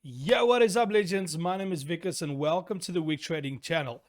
Yo, what is up, legends? My name is Wikus and welcome to the week trading channel.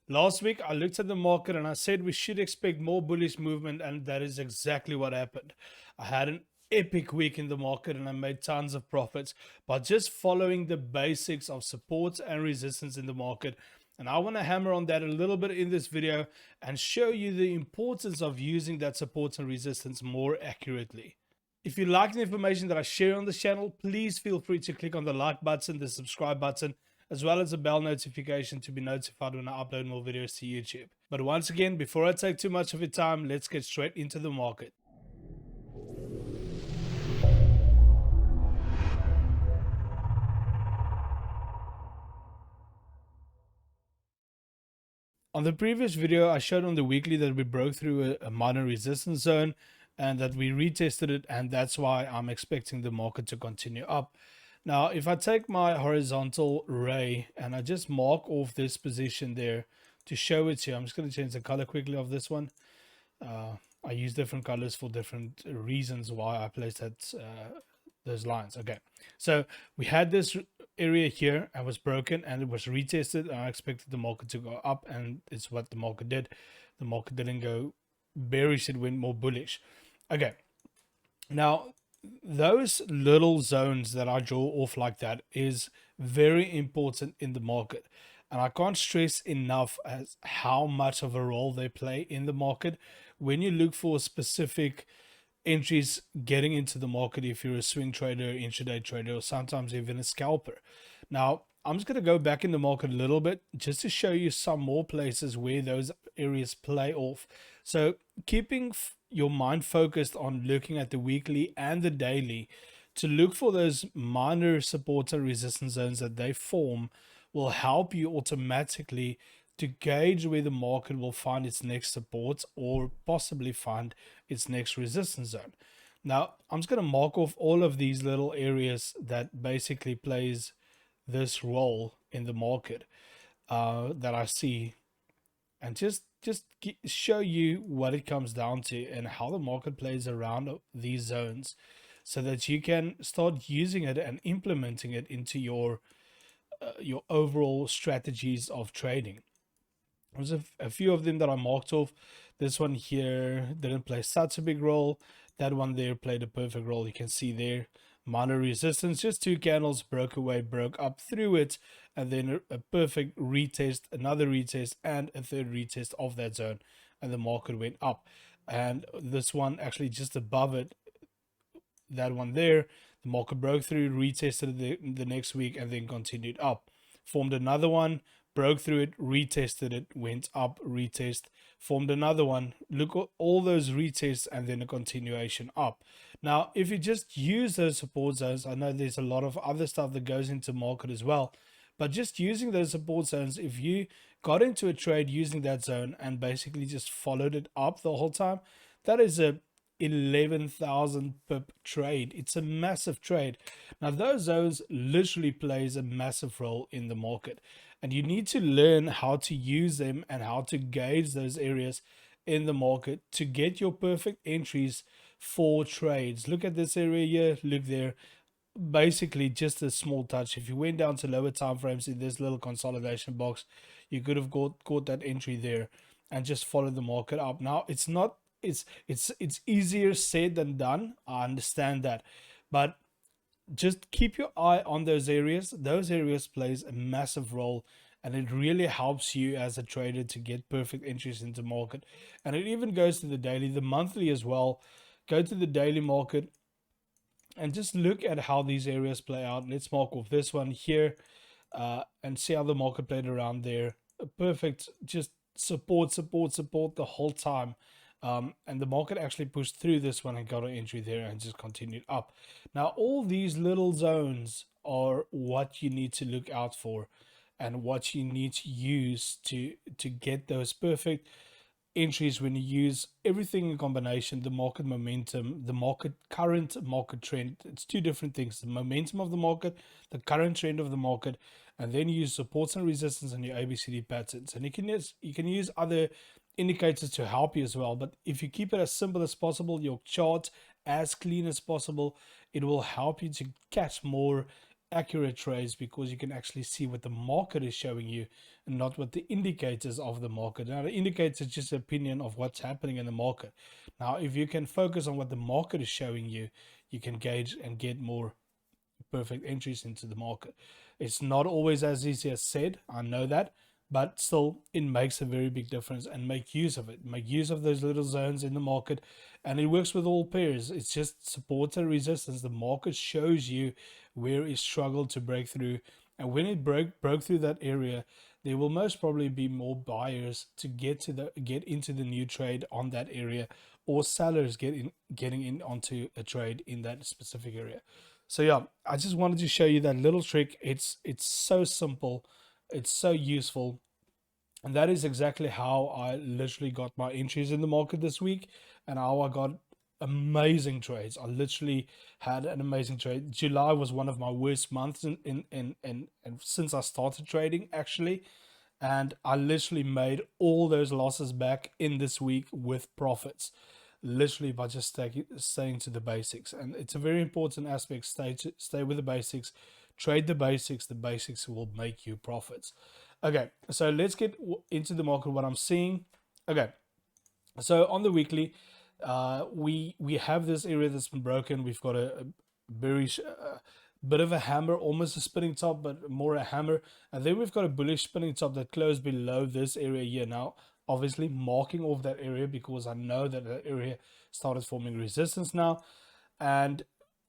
Last week I looked at the market and I said we should expect more bullish movement, and that is exactly what happened. I had an epic week in the market and I made tons of profits by just following the basics of support and resistance in the market. And I want to hammer on that a little bit in this video and show you the importance of using that support and resistance more accurately. If you like the information that I share on this channel, please feel free to click on the like button, the subscribe button, as well as the bell notification to be notified when I upload more videos to YouTube. But once again, before I take too much of your time, let's get straight into the market. On the previous video, I showed on the weekly that we broke through a minor resistance zone and that we retested it, and that's why I'm expecting the market to continue up. Now, if I take my horizontal ray and I just mark off this position there to show it to you, I'm just going to change the color quickly of this one. I use different colors for different reasons why I placed that those lines. Okay, so we had this area here and was broken and it was retested, and I expected the market to go up, and it's what the market did. The market didn't go bearish, it went more bullish. Okay, now those little zones that I draw off like that is very important in the market, and I can't stress enough as how much of a role they play in the market when you look for specific entries getting into the market. If you're a swing trader, intraday trader, or sometimes even a scalper. Now I'm just going to go back in the market a little bit just to show you some more places where those areas play off. So keeping your mind focused on looking at the weekly and the daily to look for those minor support and resistance zones that they form will help you automatically to gauge where the market will find its next support or possibly find its next resistance zone. Now I'm just going to mark off all of these little areas that basically plays this role in the market that I see, and just show you what it comes down to and how the market plays around these zones, so that you can start using it and implementing it into your overall strategies of trading. There's a few of them that I marked off. This one here didn't play such a big role. That one there played a perfect role. You can see there, minor resistance, just two candles, broke away, broke up through it, and then a perfect retest, another retest, and a third retest of that zone, and the market went up. And this one actually just above it, that one there, the market broke through, retested the next week, and then continued up. Formed another one, broke through it, retested it, went up, retest, formed another one. Look at all those retests and then a continuation up. Now, if you just use those support zones, I know there's a lot of other stuff that goes into market as well, but just using those support zones, if you got into a trade using that zone and basically just followed it up the whole time, that is a 11,000 pip trade. It's a massive trade. Now those zones literally plays a massive role in the market, and you need to learn how to use them and how to gauge those areas in the market to get your perfect entries for trades. Look at this area here, look there. Basically just a small touch. If you went down to lower time frames in this little consolidation box, you could have caught that entry there and just followed the market up. Now it's not, it's easier said than done, I understand that, but just keep your eye on those areas. Those areas plays a massive role, and it really helps you as a trader to get perfect entries into market. And it even goes to the daily, the monthly as well. Go to the daily market and just look at how these areas play out. Let's mark off this one here and see how the market played around there. A perfect just support the whole time. And the market actually pushed through this one and got an entry there and just continued up. Now all these little zones are what you need to look out for and what you need to use to get those perfect entries when you use everything in combination. The market momentum, the current market trend, it's two different things: the momentum of the market, the current trend of the market, and then you use supports and resistance and your ABCD patterns. And you can use other indicators to help you as well, but if you keep it as simple as possible, your chart as clean as possible, it will help you to catch more accurate trades because you can actually see what the market is showing you and not what the indicators of the market. Now, the indicators is just opinion of what's happening in the market. Now, if you can focus on what the market is showing you, you can gauge and get more perfect entries into the market. It's not always as easy as said, I know that, but still it makes a very big difference, and make use of it. Make use of those little zones in the market, and it works with all pairs. It's just support and resistance. The market shows you where it struggled to break through, and when it broke through that area, there will most probably be more buyers to get into the new trade on that area, or sellers getting in onto a trade in that specific area. So yeah, I just wanted to show you that little trick. It's so simple, it's so useful, and that is exactly how I literally got my entries in the market this week, and how I got amazing trades. I literally had an amazing trade. July was one of my worst months in since I started trading actually, and I literally made all those losses back in this week with profits, literally by just staying to the basics. And it's a very important aspect. Stay with the basics, trade the basics. The basics will make you profits. Okay, so let's get into the market. What I'm seeing. Okay, so on the weekly, we have this area that's been broken. We've got a very bit of a hammer, almost a spinning top, but more a hammer. And then we've got a bullish spinning top that closed below this area here. Now, obviously marking off that area because I know that that area started forming resistance now. And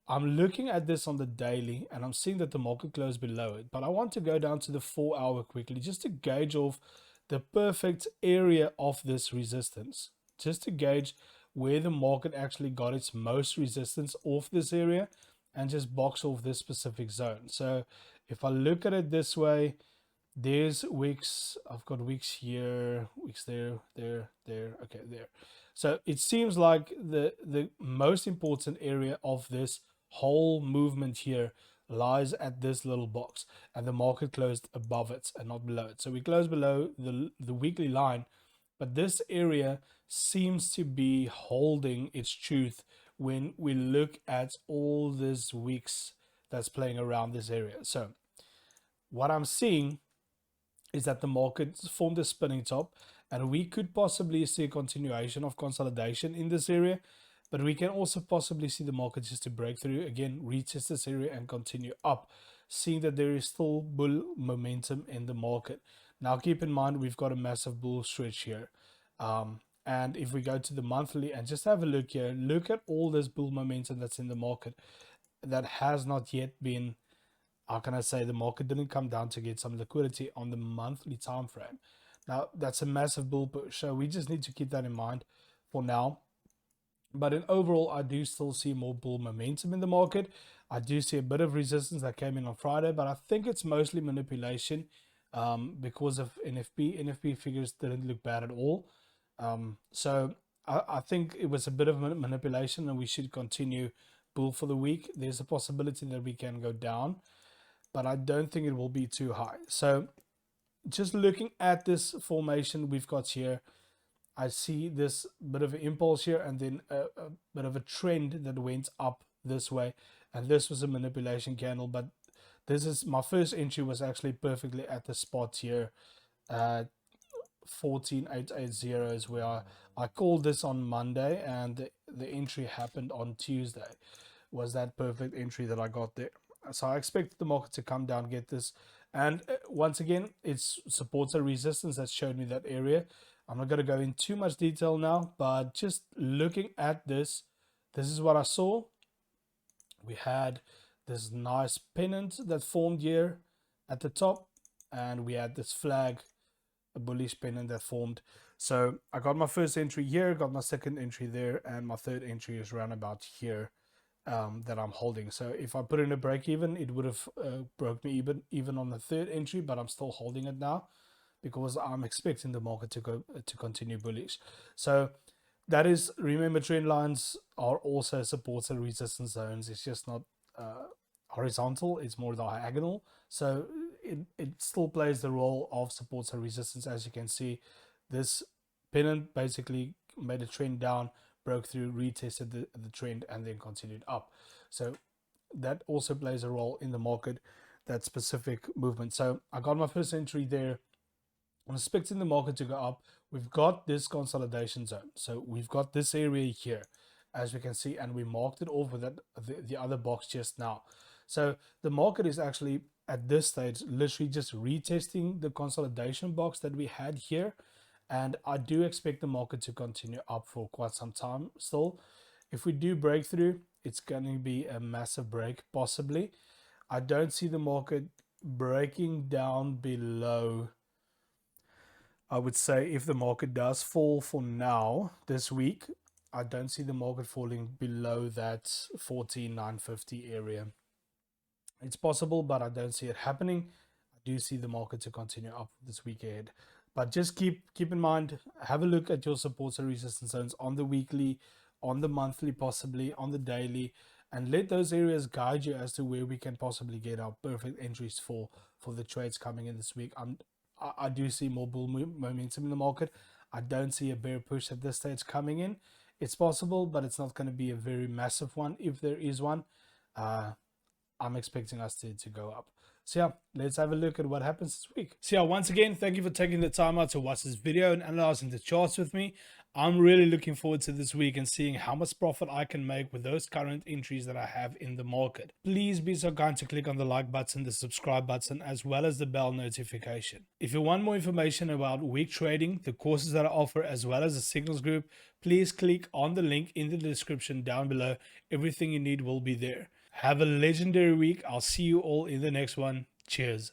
I'm looking at this on the daily, and I'm seeing that the market closed below it. But I want to go down to the 4-hour quickly, just to gauge off the perfect area of this resistance, just to gauge where the market actually got its most resistance off this area, and just box off this specific zone. So if I look at it this way, there's weeks. I've got weeks here, weeks there, okay, there. So it seems like the most important area of this whole movement here lies at this little box, and the market closed above it and not below it. So we closed below the weekly line, but this area seems to be holding its truth when we look at all these weeks that's playing around this area. So what I'm seeing is that the market formed a spinning top, and we could possibly see a continuation of consolidation in this area, but we can also possibly see the market just to break through again, retest this area and continue up, seeing that there is still bull momentum in the market. Now keep in mind, we've got a massive bull stretch here, and if we go to the monthly and just have a look here, look at all this bull momentum that's in the market that has not yet been, how can I say, the market didn't come down to get some liquidity on the monthly time frame. Now that's a massive bull push, so we just need to keep that in mind for now. But in overall, I do still see more bull momentum in the market. I do see a bit of resistance that came in on Friday, but I think it's mostly manipulation because of NFP. NFP figures didn't look bad at all. So I think it was a bit of manipulation, and we should continue bull for the week. There's a possibility that we can go down, but I don't think it will be too high. So just looking at this formation we've got here, I see this bit of an impulse here, and then a bit of a trend that went up this way, and this was a manipulation candle. But this is my first entry, was actually perfectly at the spot here, 14880 is where I called this on Monday, and the entry happened on Tuesday. Was that perfect entry that I got there. So I expect the market to come down, get this, and once again, it's supports and resistance that showed me that area. I'm not going to go in too much detail now, but just looking at this, this is what I saw. We had this nice pennant that formed here at the top, and we had this flag, a bullish pennant that formed. So I got my first entry here, got my second entry there, and my third entry is around about here that I'm holding. So if I put in a break even, it would have broke me even on the third entry, but I'm still holding it now, because I'm expecting the market to continue bullish. So that is, remember, trend lines are also supports and resistance zones. It's just not horizontal, it's more diagonal. So it still plays the role of supports and resistance. As you can see, this pennant basically made a trend down, broke through, retested the trend, and then continued up. So that also plays a role in the market, that specific movement. So I got my first entry there. I'm expecting the market to go up. We've got this consolidation zone. So we've got this area here, as we can see, and we marked it off with that the other box just now. So the market is actually at this stage literally just retesting the consolidation box that we had here. And I do expect the market to continue up for quite some time still. If we do break through, it's going to be a massive break, possibly. I don't see the market breaking down below. I would say if the market does fall for now this week, I don't see the market falling below that 14,950 area. It's possible, but I don't see it happening. I do see the market to continue up this week ahead. But just keep in mind, have a look at your supports and resistance zones on the weekly, on the monthly, possibly on the daily, and let those areas guide you as to where we can possibly get our perfect entries for the trades coming in this week. I do see more bull momentum in the market. I don't see a bear push at this stage coming in. It's possible, but it's not going to be a very massive one if there is one. I'm expecting us to go up. So yeah, let's have a look at what happens this week. So yeah, once again, thank you for taking the time out to watch this video and analyzing the charts with me. I'm really looking forward to this week and seeing how much profit I can make with those current entries that I have in the market. Please be so kind to click on the like button, the subscribe button, as well as the bell notification. If you want more information about week trading, the courses that I offer, as well as the signals group, please click on the link in the description down below. Everything you need will be there. Have a legendary week. I'll see you all in the next one. Cheers.